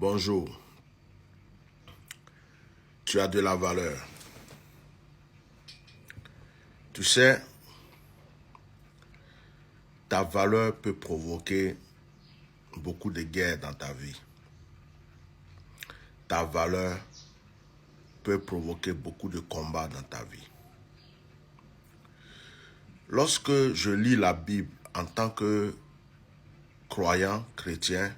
Bonjour. Tu as de la valeur. Tu sais, ta valeur peut provoquer beaucoup de guerres dans ta vie. Ta valeur peut provoquer beaucoup de combats dans ta vie. Lorsque je lis la Bible en tant que croyant chrétien,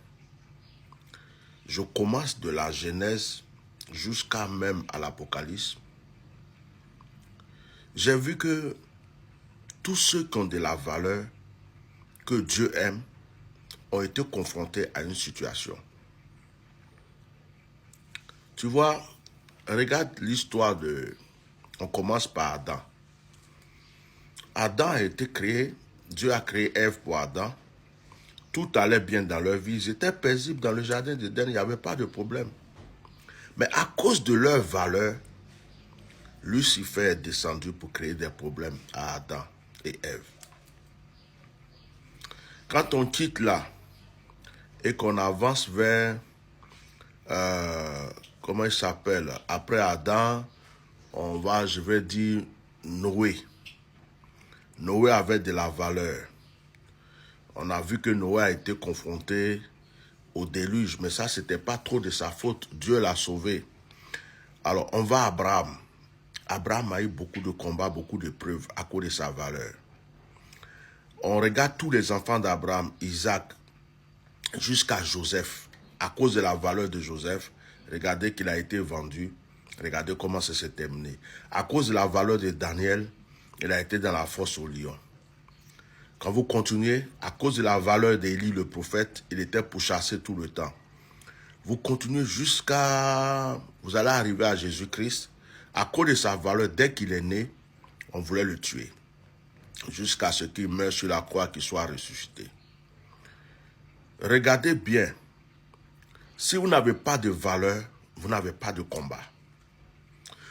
je commence de la Genèse jusqu'à même à l'Apocalypse. J'ai vu que tous ceux qui ont de la valeur, que Dieu aime, ont été confrontés à une situation. Tu vois, regarde l'histoire de... On commence par Adam. Adam a été créé, Dieu a créé Ève pour Adam. Tout allait bien dans leur vie, ils étaient paisibles dans le jardin d'Éden, il n'y avait pas de problème. Mais à cause de leur valeur, Lucifer est descendu pour créer des problèmes à Adam et Ève. Quand on quitte là et qu'on avance vers, comment il s'appelle, après Adam, on va, je vais dire, Noé. Noé avait de la valeur. On a vu que Noé a été confronté au déluge, mais ça, c'était pas trop de sa faute. Dieu l'a sauvé. Alors, on va à Abraham. Abraham a eu beaucoup de combats, beaucoup de preuves à cause de sa valeur. On regarde tous les enfants d'Abraham, Isaac, jusqu'à Joseph. À cause de la valeur de Joseph, regardez qu'il a été vendu. Regardez comment ça s'est terminé. À cause de la valeur de Daniel, il a été dans la fosse au lion. Quand vous continuez, à cause de la valeur d'Élie, le prophète, il était pourchassé tout le temps. Vous continuez jusqu'à... Vous allez arriver à Jésus-Christ. À cause de sa valeur, dès qu'il est né, on voulait le tuer. Jusqu'à ce qu'il meure sur la croix, qu'il soit ressuscité. Regardez bien. Si vous n'avez pas de valeur, vous n'avez pas de combat.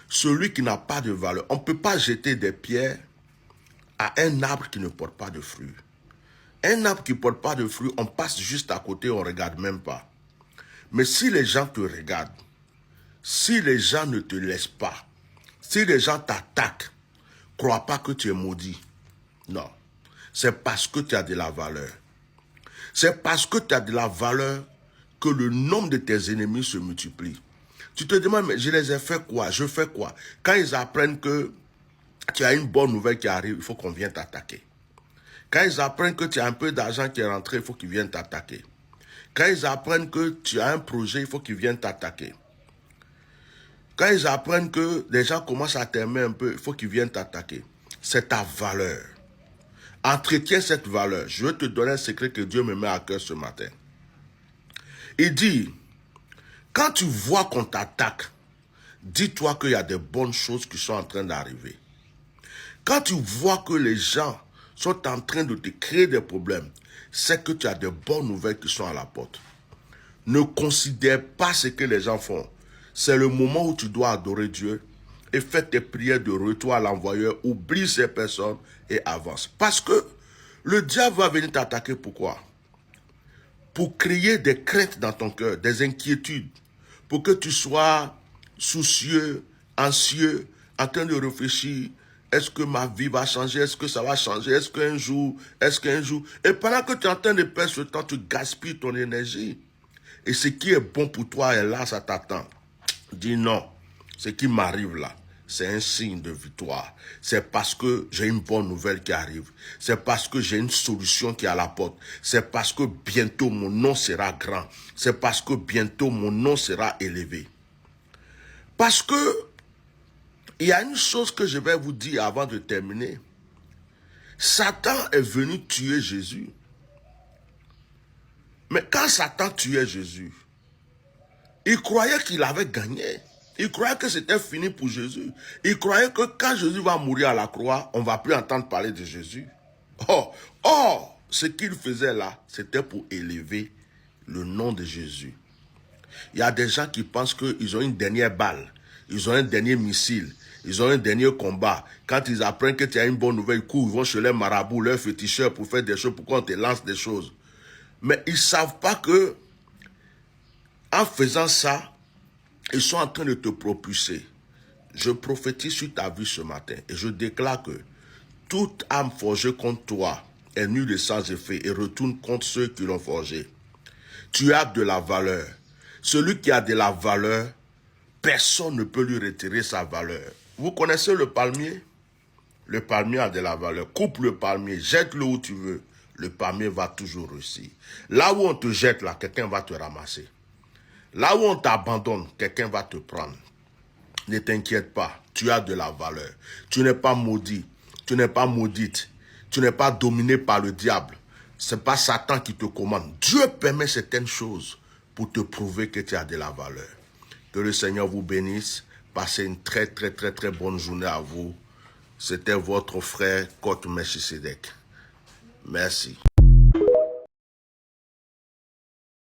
Celui qui n'a pas de valeur, on ne peut pas jeter des pierres à un arbre qui ne porte pas de fruits. Un arbre qui ne porte pas de fruits, on passe juste à côté, on ne regarde même pas. Mais si les gens te regardent, si les gens ne te laissent pas, si les gens t'attaquent, ne crois pas que tu es maudit. Non. C'est parce que tu as de la valeur. C'est parce que tu as de la valeur que le nombre de tes ennemis se multiplie. Tu te demandes, mais je les ai fait quoi? Je fais quoi? Quand ils apprennent que tu as une bonne nouvelle qui arrive, il faut qu'on vienne t'attaquer. Quand ils apprennent que tu as un peu d'argent qui est rentré, il faut qu'ils viennent t'attaquer. Quand ils apprennent que tu as un projet, il faut qu'ils viennent t'attaquer. Quand ils apprennent que les gens commencent à t'aimer un peu, il faut qu'ils viennent t'attaquer. C'est ta valeur. Entretiens cette valeur. Je vais te donner un secret que Dieu me met à cœur ce matin. Il dit, quand tu vois qu'on t'attaque, dis-toi qu'il y a des bonnes choses qui sont en train d'arriver. Quand tu vois que les gens sont en train de te créer des problèmes, c'est que tu as de bonnes nouvelles qui sont à la porte. Ne considère pas ce que les gens font. C'est le moment où tu dois adorer Dieu et faire tes prières de retour à l'envoyeur, oublie ces personnes et avance. Parce que le diable va venir t'attaquer. Pourquoi? Pour créer des craintes dans ton cœur, des inquiétudes, pour que tu sois soucieux, anxieux, en train de réfléchir. Est-ce que ma vie va changer? Est-ce que ça va changer? Est-ce qu'un jour? Et pendant que tu es en train de perdre ce temps, tu gaspilles ton énergie. Et ce qui est bon pour toi est là, ça t'attend. Dis non, ce qui m'arrive là, c'est un signe de victoire. C'est parce que j'ai une bonne nouvelle qui arrive. C'est parce que j'ai une solution qui est à la porte. C'est parce que bientôt mon nom sera grand. C'est parce que bientôt mon nom sera élevé. Parce que il y a une chose que je vais vous dire avant de terminer. Satan est venu tuer Jésus. Mais quand Satan tuait Jésus, il croyait qu'il avait gagné. Il croyait que c'était fini pour Jésus. Il croyait que quand Jésus va mourir à la croix, on ne va plus entendre parler de Jésus. Or, ce qu'il faisait là, c'était pour élever le nom de Jésus. Il y a des gens qui pensent qu'ils ont une dernière balle, ils ont un dernier missile, ils ont un dernier combat. Quand ils apprennent que tu as une bonne nouvelle, ils courent, ils vont chez les marabouts, leurs féticheurs pour faire des choses, pour qu'on te lance des choses. Mais ils ne savent pas que En faisant ça, ils sont en train de te propulser. Je prophétise sur ta vie ce matin et je déclare que toute âme forgée contre toi est nulle et sans effet et retourne contre ceux qui l'ont forgée. Tu as de la valeur. Celui qui a de la valeur, personne ne peut lui retirer sa valeur. Vous connaissez le palmier? Le palmier a de la valeur. Coupe le palmier, jette-le où tu veux. Le palmier va toujours réussir. Là où on te jette, là, quelqu'un va te ramasser. Là où on t'abandonne, quelqu'un va te prendre. Ne t'inquiète pas, tu as de la valeur. Tu n'es pas maudit, tu n'es pas maudite, tu n'es pas dominé par le diable. Ce n'est pas Satan qui te commande. Dieu permet certaines choses pour te prouver que tu as de la valeur. Que le Seigneur vous bénisse. Passez une très bonne journée à vous. C'était votre frère Kote Melchisedek. Merci.